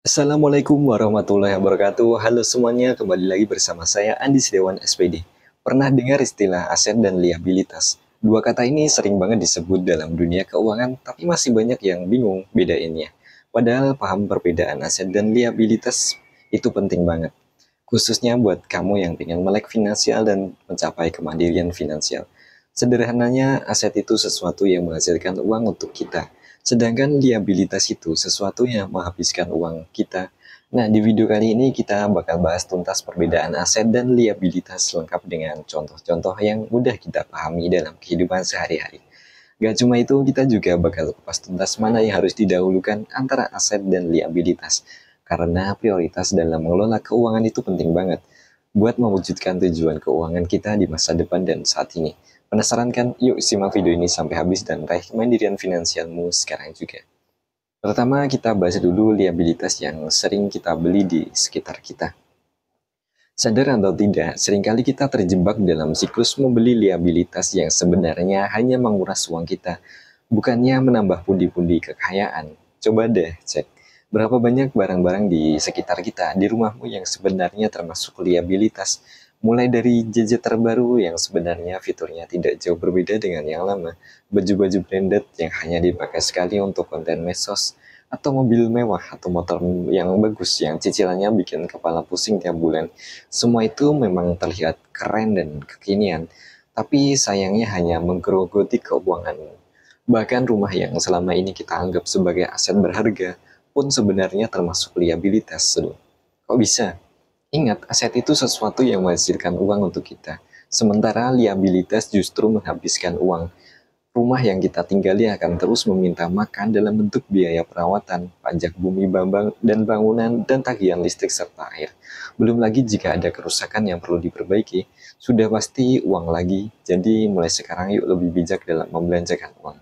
Assalamualaikum warahmatullahi wabarakatuh. Halo semuanya, kembali lagi bersama saya Andi Setiawan SPD. Pernah dengar istilah aset dan liabilitas? Dua kata ini sering banget disebut dalam dunia keuangan, tapi masih banyak yang bingung bedainnya. Padahal paham perbedaan aset dan liabilitas itu penting banget. Khususnya buat kamu yang ingin melek finansial dan mencapai kemandirian finansial. Sederhananya, aset itu sesuatu yang menghasilkan uang untuk kita. Sedangkan liabilitas itu sesuatu yang menghabiskan uang kita. Nah, di video kali ini kita bakal bahas tuntas perbedaan aset dan liabilitas lengkap dengan contoh-contoh yang mudah kita pahami dalam kehidupan sehari-hari. Gak cuma itu, kita juga bakal kupas tuntas mana yang harus didahulukan antara aset dan liabilitas. Karena prioritas dalam mengelola keuangan itu penting banget buat mewujudkan tujuan keuangan kita di masa depan dan saat ini. Penasaran kan? Yuk simak video ini sampai habis dan raih kemandirian finansialmu sekarang juga. Pertama, kita bahas dulu liabilitas yang sering kita beli di sekitar kita. Sadar atau tidak, seringkali kita terjebak dalam siklus membeli liabilitas yang sebenarnya hanya menguras uang kita, bukannya menambah pundi-pundi kekayaan. Coba deh cek, berapa banyak barang-barang di sekitar kita, di rumahmu yang sebenarnya termasuk liabilitas. Mulai dari gadget terbaru yang sebenarnya fiturnya tidak jauh berbeda dengan yang lama, baju-baju branded yang hanya dipakai sekali untuk konten medsos, atau mobil mewah atau motor yang bagus yang cicilannya bikin kepala pusing tiap bulan. Semua itu memang terlihat keren dan kekinian, tapi sayangnya hanya menggerogoti keuangan. Bahkan rumah yang selama ini kita anggap sebagai aset berharga pun sebenarnya termasuk liabilitas. Kok bisa? Ingat, aset itu sesuatu yang menghasilkan uang untuk kita, sementara liabilitas justru menghabiskan uang. Rumah yang kita tinggali akan terus meminta makan dalam bentuk biaya perawatan, pajak bumi dan bangunan, dan tagihan listrik serta air. Belum lagi jika ada kerusakan yang perlu diperbaiki, sudah pasti uang lagi. Jadi mulai sekarang yuk lebih bijak dalam membelanjakan uang.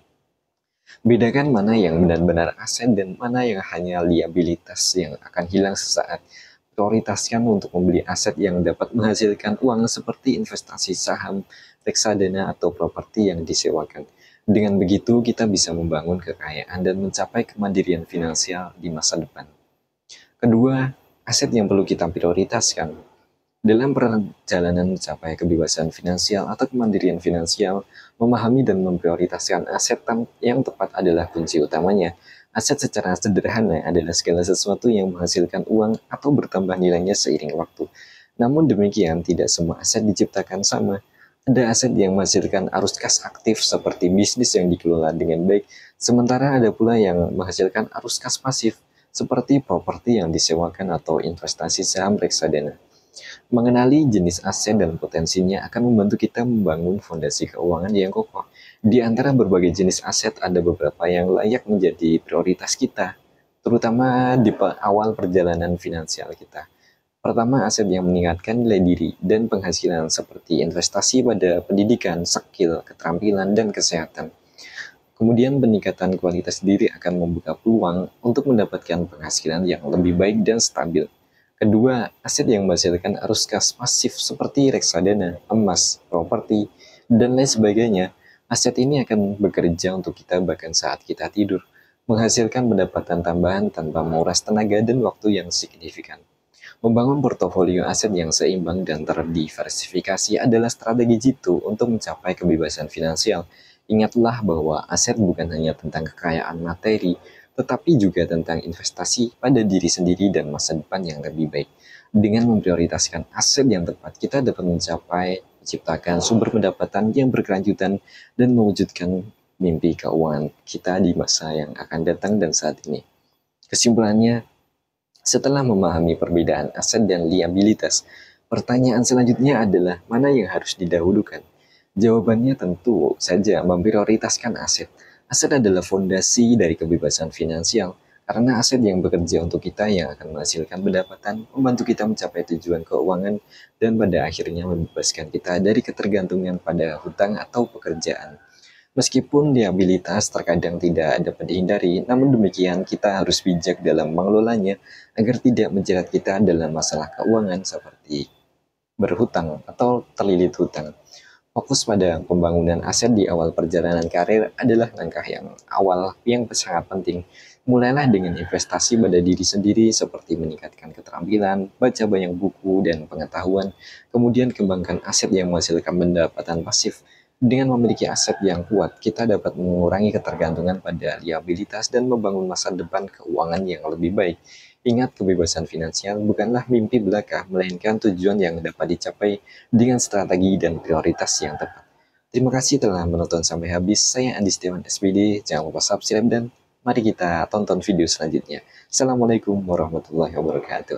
Bedakan mana yang benar-benar aset dan mana yang hanya liabilitas yang akan hilang sesaat. Prioritaskan untuk membeli aset yang dapat menghasilkan uang seperti investasi saham, reksadana, atau properti yang disewakan. Dengan begitu, kita bisa membangun kekayaan dan mencapai kemandirian finansial di masa depan. Kedua, aset yang perlu kita prioritaskan. Dalam perjalanan mencapai kebebasan finansial atau kemandirian finansial, memahami dan memprioritaskan aset yang tepat adalah kunci utamanya. Aset secara sederhana adalah segala sesuatu yang menghasilkan uang atau bertambah nilainya seiring waktu. Namun demikian, tidak semua aset diciptakan sama. Ada aset yang menghasilkan arus kas aktif seperti bisnis yang dikelola dengan baik, sementara ada pula yang menghasilkan arus kas pasif seperti properti yang disewakan atau investasi saham reksadana. Mengenali jenis aset dan potensinya akan membantu kita membangun fondasi keuangan yang kokoh. Di antara berbagai jenis aset, ada beberapa yang layak menjadi prioritas kita, terutama di awal perjalanan finansial kita. Pertama, aset yang meningkatkan nilai diri dan penghasilan seperti investasi pada pendidikan, skill, keterampilan, dan kesehatan. Kemudian peningkatan kualitas diri akan membuka peluang untuk mendapatkan penghasilan yang lebih baik dan stabil. Kedua, aset yang menghasilkan arus kas pasif seperti reksadana, emas, properti, dan lain sebagainya. Aset ini akan bekerja untuk kita bahkan saat kita tidur, menghasilkan pendapatan tambahan tanpa menguras tenaga dan waktu yang signifikan. Membangun portofolio aset yang seimbang dan terdiversifikasi adalah strategi jitu untuk mencapai kebebasan finansial. Ingatlah bahwa aset bukan hanya tentang kekayaan materi, tetapi juga tentang investasi pada diri sendiri dan masa depan yang lebih baik. Dengan memprioritaskan aset yang tepat, kita dapat menciptakan sumber pendapatan yang berkelanjutan dan mewujudkan mimpi keuangan kita di masa yang akan datang dan saat ini. Kesimpulannya, setelah memahami perbedaan aset dan liabilitas, pertanyaan selanjutnya adalah mana yang harus didahulukan? Jawabannya tentu saja memprioritaskan aset. Aset adalah fondasi dari kebebasan finansial, karena aset yang bekerja untuk kita yang akan menghasilkan pendapatan, membantu kita mencapai tujuan keuangan, dan pada akhirnya membebaskan kita dari ketergantungan pada hutang atau pekerjaan. Meskipun liabilitas terkadang tidak dapat dihindari, namun demikian kita harus bijak dalam mengelolanya agar tidak menjerat kita dalam masalah keuangan seperti berhutang atau terlilit hutang. Fokus pada pembangunan aset di awal perjalanan karir adalah langkah yang awal yang sangat penting. Mulailah dengan investasi pada diri sendiri seperti meningkatkan keterampilan, baca banyak buku dan pengetahuan, kemudian kembangkan aset yang menghasilkan pendapatan pasif. Dengan memiliki aset yang kuat, kita dapat mengurangi ketergantungan pada liabilitas dan membangun masa depan keuangan yang lebih baik. Ingat, kebebasan finansial bukanlah mimpi belaka, melainkan tujuan yang dapat dicapai dengan strategi dan prioritas yang tepat. Terima kasih telah menonton sampai habis. Saya Andi Setiawan SPD. Jangan lupa subscribe dan mari kita tonton video selanjutnya. Assalamualaikum warahmatullahi wabarakatuh.